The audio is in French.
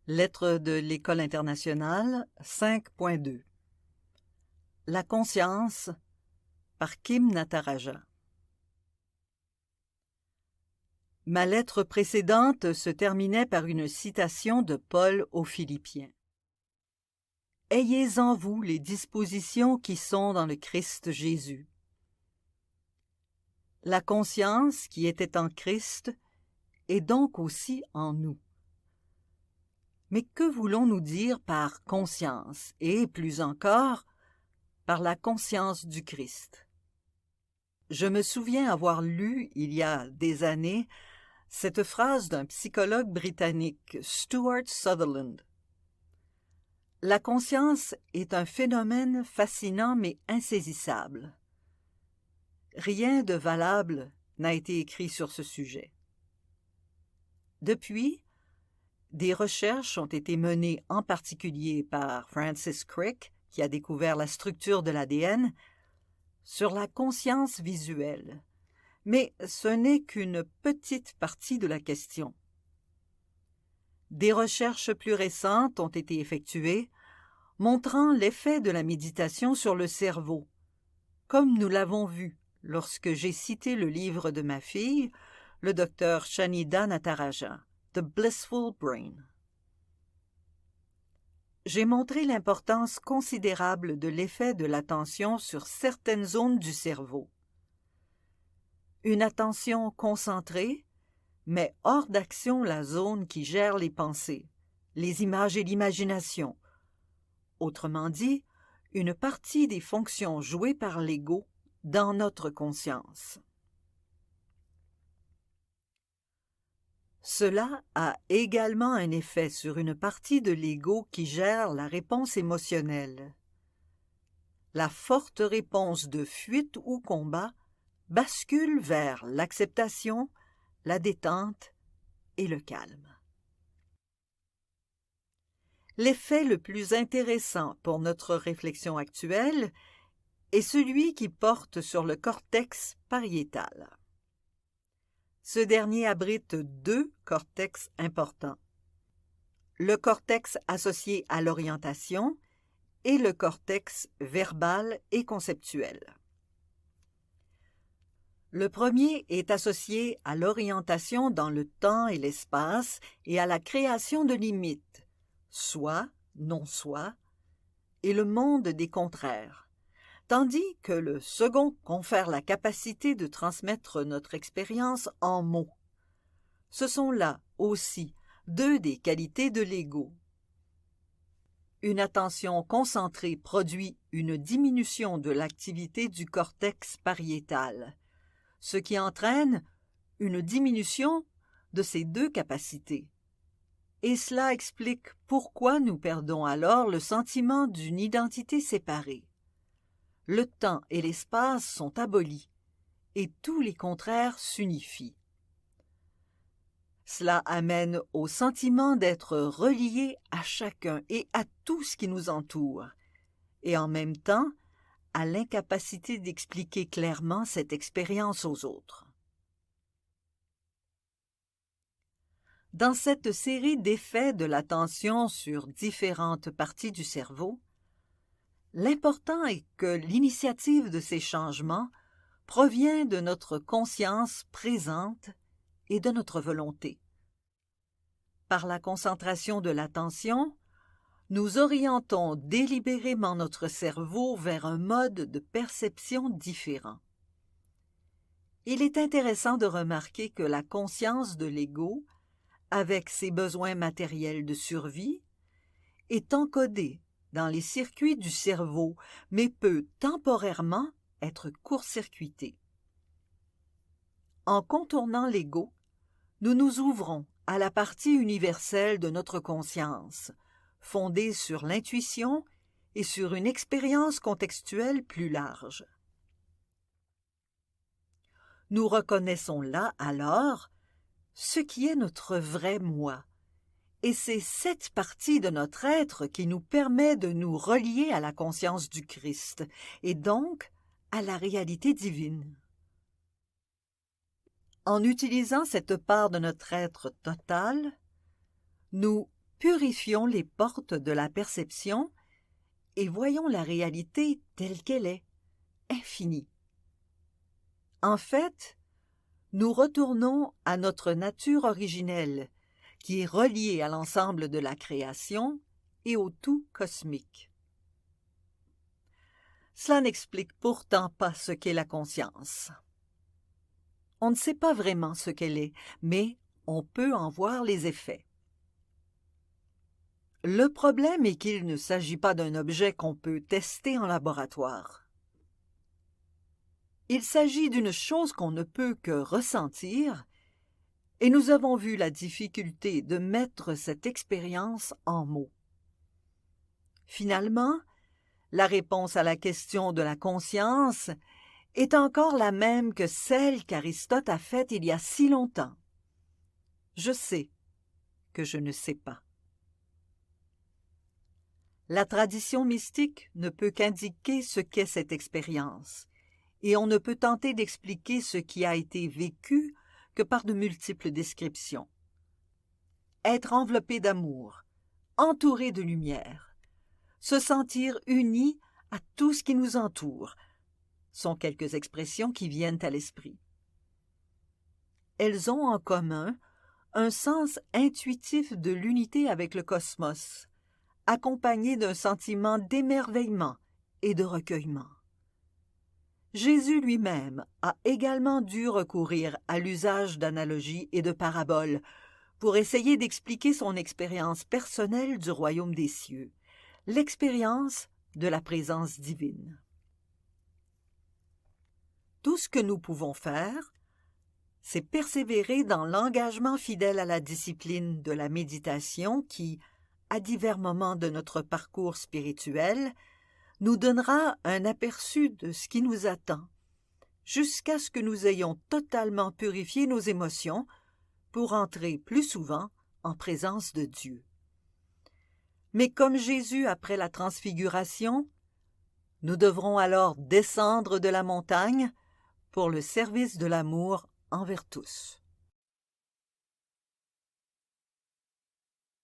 Lettre de l'École internationale 5.2 La conscience par Kim Natarajan. Ma lettre précédente se terminait par une citation de Paul aux Philippiens. « Ayez en vous les dispositions qui sont dans le Christ Jésus. » La conscience qui était en Christ est donc aussi en nous. Mais que voulons-nous dire par conscience et, plus encore, par la conscience du Christ? Je me souviens avoir lu, il y a des années, cette phrase d'un psychologue britannique, Stuart Sutherland. La conscience est un phénomène fascinant mais insaisissable. Rien de valable n'a été écrit sur ce sujet. Depuis, des recherches ont été menées en particulier par Francis Crick, qui a découvert la structure de l'ADN, sur la conscience visuelle. Mais ce n'est qu'une petite partie de la question. Des recherches plus récentes ont été effectuées, montrant l'effet de la méditation sur le cerveau, comme nous l'avons vu lorsque j'ai cité le livre de ma fille, le Dr Shanida Natarajan, The Blissful Brain. J'ai montré l'importance considérable de l'effet de l'attention sur certaines zones du cerveau. Une attention concentrée met hors d'action la zone qui gère les pensées, les images et l'imagination. Autrement dit, une partie des fonctions jouées par l'ego dans notre conscience. Cela a également un effet sur une partie de l'ego qui gère la réponse émotionnelle. La forte réponse de fuite ou combat bascule vers l'acceptation, la détente et le calme. L'effet le plus intéressant pour notre réflexion actuelle est celui qui porte sur le cortex pariétal. Ce dernier abrite deux cortex importants, le cortex associé à l'orientation et le cortex verbal et conceptuel. Le premier est associé à l'orientation dans le temps et l'espace et à la création de limites, soi, non-soi, et le monde des contraires, tandis que le second confère la capacité de transmettre notre expérience en mots. Ce sont là aussi deux des qualités de l'ego. Une attention concentrée produit une diminution de l'activité du cortex pariétal, ce qui entraîne une diminution de ces deux capacités. Et cela explique pourquoi nous perdons alors le sentiment d'une identité séparée. Le temps et l'espace sont abolis, et tous les contraires s'unifient. Cela amène au sentiment d'être relié à chacun et à tout ce qui nous entoure, et en même temps à l'incapacité d'expliquer clairement cette expérience aux autres. Dans cette série d'effets de l'attention sur différentes parties du cerveau, l'important est que l'initiative de ces changements provient de notre conscience présente et de notre volonté. Par la concentration de l'attention, nous orientons délibérément notre cerveau vers un mode de perception différent. Il est intéressant de remarquer que la conscience de l'ego, avec ses besoins matériels de survie, est encodée dans les circuits du cerveau, mais peut temporairement être court-circuitée. En contournant l'ego, nous nous ouvrons à la partie universelle de notre conscience, fondée sur l'intuition et sur une expérience contextuelle plus large. Nous reconnaissons là, alors, ce qui est notre vrai moi, et c'est cette partie de notre être qui nous permet de nous relier à la conscience du Christ, et donc à la réalité divine. En utilisant cette part de notre être total, nous purifions les portes de la perception et voyons la réalité telle qu'elle est, infinie. En fait, nous retournons à notre nature originelle, qui est reliée à l'ensemble de la création et au tout cosmique. Cela n'explique pourtant pas ce qu'est la conscience. On ne sait pas vraiment ce qu'elle est, mais on peut en voir les effets. Le problème est qu'il ne s'agit pas d'un objet qu'on peut tester en laboratoire. Il s'agit d'une chose qu'on ne peut que ressentir, et nous avons vu la difficulté de mettre cette expérience en mots. Finalement, la réponse à la question de la conscience est encore la même que celle qu'Aristote a faite il y a si longtemps. Je sais que je ne sais pas. La tradition mystique ne peut qu'indiquer ce qu'est cette expérience, et on ne peut tenter d'expliquer ce qui a été vécu que par de multiples descriptions. Être enveloppé d'amour, entouré de lumière, se sentir uni à tout ce qui nous entoure, sont quelques expressions qui viennent à l'esprit. Elles ont en commun un sens intuitif de l'unité avec le cosmos, accompagné d'un sentiment d'émerveillement et de recueillement. Jésus lui-même a également dû recourir à l'usage d'analogies et de paraboles pour essayer d'expliquer son expérience personnelle du royaume des cieux, l'expérience de la présence divine. Tout ce que nous pouvons faire, c'est persévérer dans l'engagement fidèle à la discipline de la méditation qui, à divers moments de notre parcours spirituel, nous donnera un aperçu de ce qui nous attend, jusqu'à ce que nous ayons totalement purifié nos émotions pour entrer plus souvent en présence de Dieu. Mais comme Jésus après la transfiguration, nous devrons alors descendre de la montagne pour le service de l'amour envers tous.